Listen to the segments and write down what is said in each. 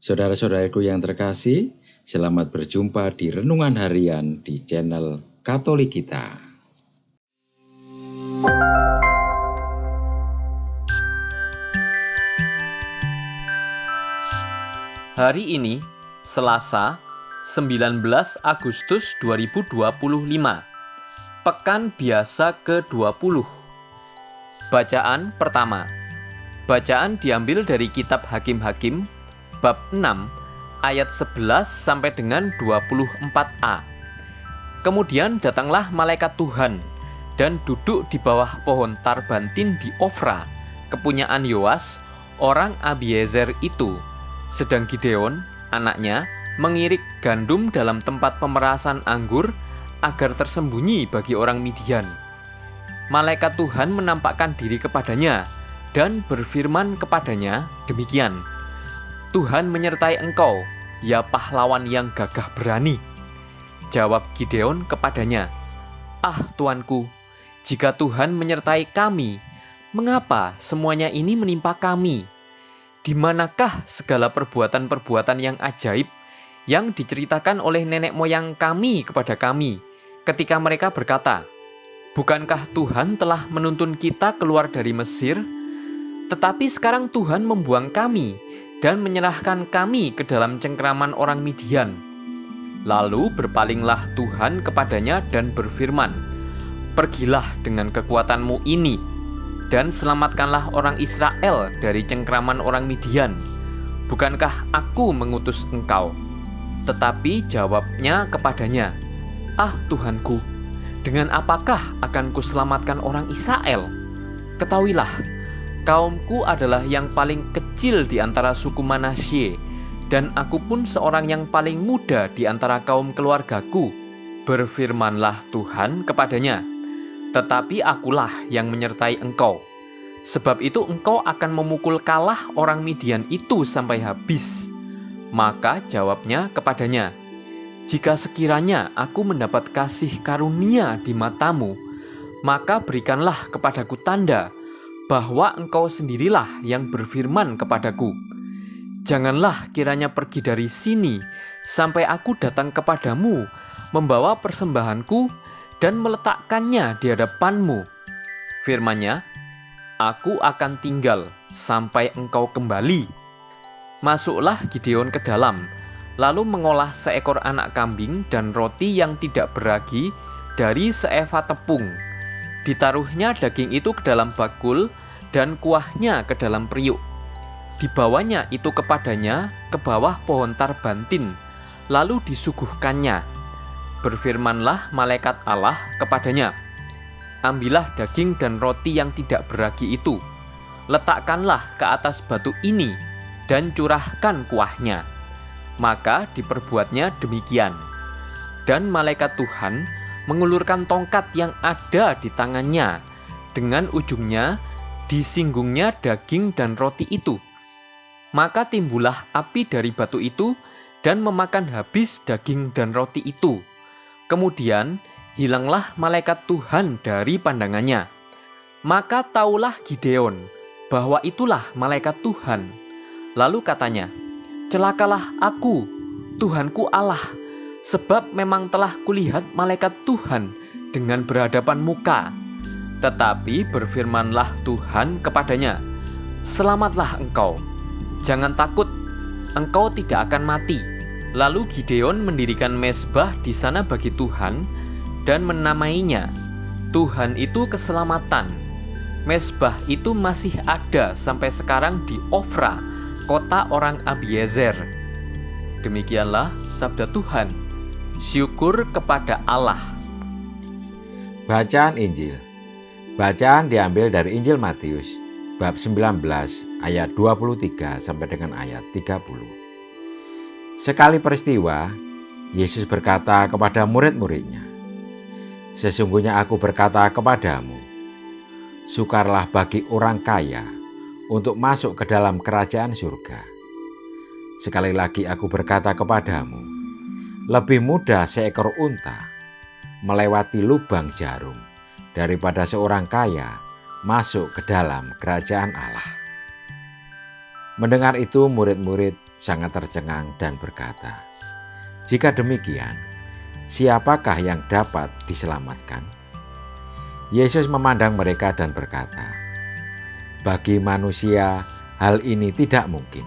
Saudara-saudaraku yang terkasih, selamat berjumpa di Renungan Harian di channel Katolik kita. Hari ini, Selasa, 19 Agustus 2025, Pekan Biasa ke-20. Bacaan pertama. Bacaan diambil dari kitab Hakim-Hakim, bab 6, ayat 11 sampai dengan 24a. Kemudian datanglah malaikat Tuhan dan duduk di bawah pohon tarbantin di Ofra, kepunyaan Yoas, orang Abiezer itu. Sedang Gideon, anaknya, mengirik gandum dalam tempat pemerasan anggur agar tersembunyi bagi orang Midian. Malaikat Tuhan menampakkan diri kepadanya dan berfirman kepadanya demikian, "Tuhan menyertai engkau, ya pahlawan yang gagah berani." Jawab Gideon kepadanya, "Ah Tuanku, jika Tuhan menyertai kami, mengapa semuanya ini menimpa kami? Di manakah segala perbuatan-perbuatan yang ajaib yang diceritakan oleh nenek moyang kami kepada kami ketika mereka berkata, 'Bukankah Tuhan telah menuntun kita keluar dari Mesir?' Tetapi sekarang Tuhan membuang kami dan menyerahkan kami ke dalam cengkraman orang Midian." Lalu berpalinglah Tuhan kepadanya dan berfirman, "Pergilah dengan kekuatanmu ini dan selamatkanlah orang Israel dari cengkraman orang Midian. Bukankah aku mengutus engkau?" Tetapi jawabnya kepadanya, "Ah Tuhanku, dengan apakah akan kuselamatkan orang Israel? Ketahuilah, kaumku adalah yang paling kecil di antara suku Manasye, dan aku pun seorang yang paling muda di antara kaum keluargaku." Berfirmanlah Tuhan kepadanya, "Tetapi akulah yang menyertai engkau. Sebab itu engkau akan memukul kalah orang Midian itu sampai habis." Maka jawabnya kepadanya, "Jika sekiranya aku mendapat kasih karunia di matamu, maka berikanlah kepadaku tanda bahwa engkau sendirilah yang berfirman kepadaku. Janganlah kiranya pergi dari sini sampai aku datang kepadamu membawa persembahanku dan meletakkannya di hadapanmu." Firman-Nya, "Aku akan tinggal sampai engkau kembali." Masuklah Gideon ke dalam, lalu mengolah seekor anak kambing dan roti yang tidak beragi dari seeva tepung. Ditaruhnya daging itu ke dalam bakul dan kuahnya ke dalam periuk. Dibawanya itu kepadanya ke bawah pohon tarbantin, lalu disuguhkannya. Berfirmanlah malaikat Allah kepadanya, "Ambillah daging dan roti yang tidak beragi itu, letakkanlah ke atas batu ini, dan curahkan kuahnya." Maka diperbuatnya demikian. Dan malaikat Tuhan mengulurkan tongkat yang ada di tangannya, dengan ujungnya disinggungnya daging dan roti itu. Maka timbullah api dari batu itu dan memakan habis daging dan roti itu. Kemudian hilanglah malaikat Tuhan dari pandangannya. Maka taulah Gideon bahwa itulah malaikat Tuhan. Lalu katanya, "Celakalah aku, Tuhanku Allah, sebab memang telah kulihat malaikat Tuhan dengan berhadapan muka." Tetapi berfirmanlah Tuhan kepadanya, "Selamatlah engkau, jangan takut, engkau tidak akan mati." Lalu Gideon mendirikan mezbah di sana bagi Tuhan dan menamainya, "Tuhan itu Keselamatan." Mezbah itu masih ada sampai sekarang di Ofra, kota orang Abiezer. Demikianlah sabda Tuhan. Syukur kepada Allah. Bacaan Injil. Bacaan diambil dari Injil Matius, bab 19, ayat 23 sampai dengan ayat 30. Sekali peristiwa, Yesus berkata kepada murid-muridnya, "Sesungguhnya aku berkata kepadamu, sukarlah bagi orang kaya untuk masuk ke dalam kerajaan surga. Sekali lagi aku berkata kepadamu, lebih mudah seekor unta melewati lubang jarum daripada seorang kaya masuk ke dalam kerajaan Allah." Mendengar itu murid-murid sangat tercengang dan berkata, "Jika demikian, siapakah yang dapat diselamatkan?" Yesus memandang mereka dan berkata, "Bagi manusia hal ini tidak mungkin,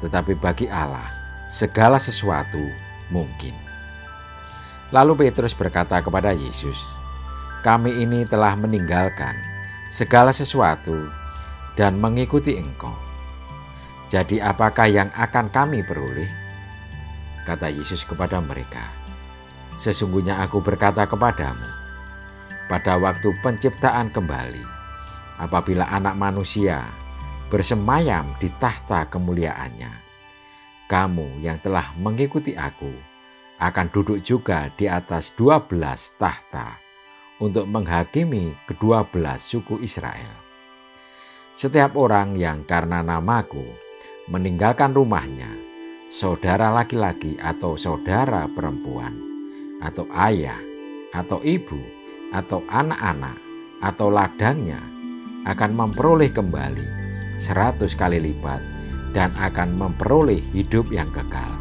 tetapi bagi Allah segala sesuatu mungkin." Lalu Petrus berkata kepada Yesus, "Kami ini telah meninggalkan segala sesuatu dan mengikuti Engkau. Jadi apakah yang akan kami peroleh?" Kata Yesus kepada mereka, "Sesungguhnya aku berkata kepadamu, pada waktu penciptaan kembali, apabila Anak Manusia bersemayam di tahta kemuliaannya, kamu yang telah mengikuti aku akan duduk juga di atas 12 tahta untuk menghakimi ke-12 suku Israel. Setiap orang yang karena namaku meninggalkan rumahnya, saudara laki-laki atau saudara perempuan, atau ayah, atau ibu, atau anak-anak, atau ladangnya, akan memperoleh kembali 100 kali lipat dan akan memperoleh hidup yang kekal.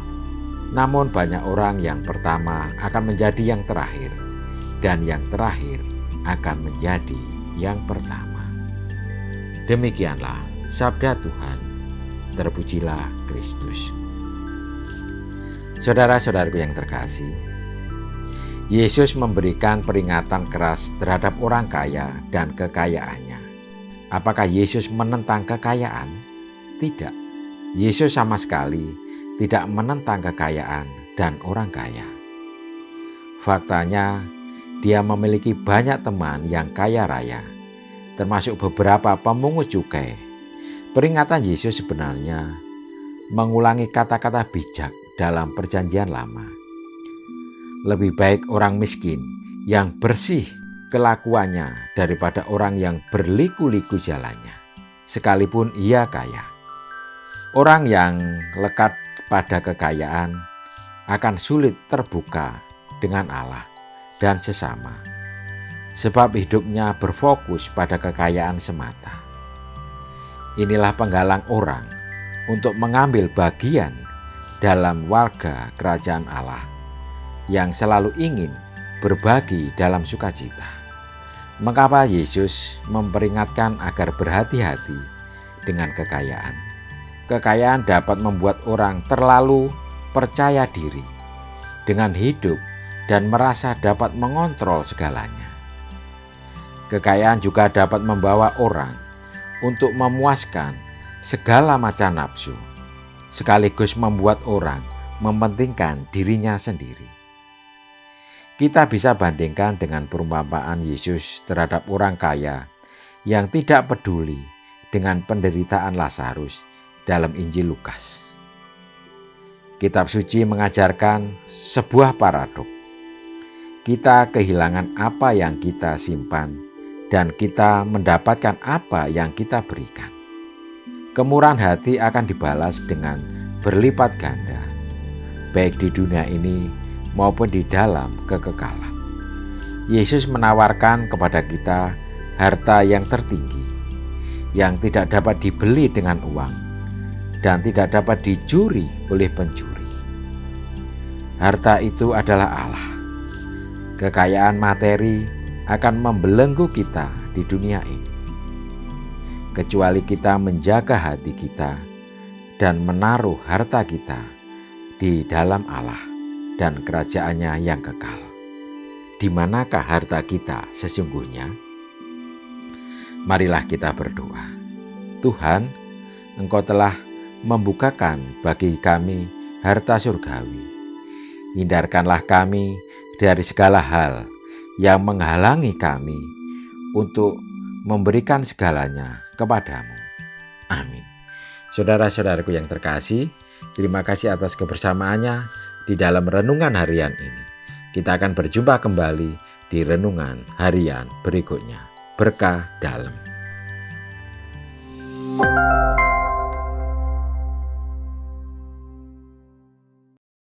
Namun banyak orang yang pertama akan menjadi yang terakhir, dan yang terakhir akan menjadi yang pertama." Demikianlah sabda Tuhan. Terpujilah Kristus. Saudara-saudaraku yang terkasih, Yesus memberikan peringatan keras terhadap orang kaya dan kekayaannya. Apakah Yesus menentang kekayaan? Tidak. Yesus sama sekali tidak menentang kekayaan dan orang kaya. Faktanya, dia memiliki banyak teman yang kaya raya, termasuk beberapa pemungut cukai. Peringatan Yesus sebenarnya mengulangi kata-kata bijak dalam Perjanjian Lama. Lebih baik orang miskin yang bersih kelakuannya daripada orang yang berliku-liku jalannya, sekalipun ia kaya. Orang yang lekat pada kekayaan akan sulit terbuka dengan Allah dan sesama, sebab hidupnya berfokus pada kekayaan semata. Inilah penggalang orang untuk mengambil bagian dalam warga kerajaan Allah yang selalu ingin berbagi dalam sukacita. Mengapa Yesus memperingatkan agar berhati-hati dengan kekayaan? Kekayaan dapat membuat orang terlalu percaya diri dengan hidup dan merasa dapat mengontrol segalanya. Kekayaan juga dapat membawa orang untuk memuaskan segala macam nafsu, sekaligus membuat orang mementingkan dirinya sendiri. Kita bisa bandingkan dengan perumpamaan Yesus terhadap orang kaya yang tidak peduli dengan penderitaan Lazarus dalam Injil Lukas. Kitab suci mengajarkan sebuah paradok. Kita kehilangan apa yang kita simpan dan kita mendapatkan apa yang kita berikan. Kemurahan hati akan dibalas dengan berlipat ganda, baik di dunia ini maupun di dalam kekekalan. Yesus menawarkan kepada kita harta yang tertinggi, yang tidak dapat dibeli dengan uang dan tidak dapat dicuri oleh pencuri. Harta itu adalah Allah. Kekayaan materi akan membelenggu kita di dunia ini, kecuali kita menjaga hati kita dan menaruh harta kita di dalam Allah dan kerajaannya yang kekal. Di manakah harta kita sesungguhnya? Marilah kita berdoa. Tuhan, Engkau telah membukakan bagi kami harta surgawi. Hindarkanlah kami dari segala hal yang menghalangi kami untuk memberikan segalanya kepadamu. Amin. Saudara-saudaraku yang terkasih, terima kasih atas kebersamaannya di dalam renungan harian ini. Kita akan berjumpa kembali di renungan harian berikutnya. Berkah dalam.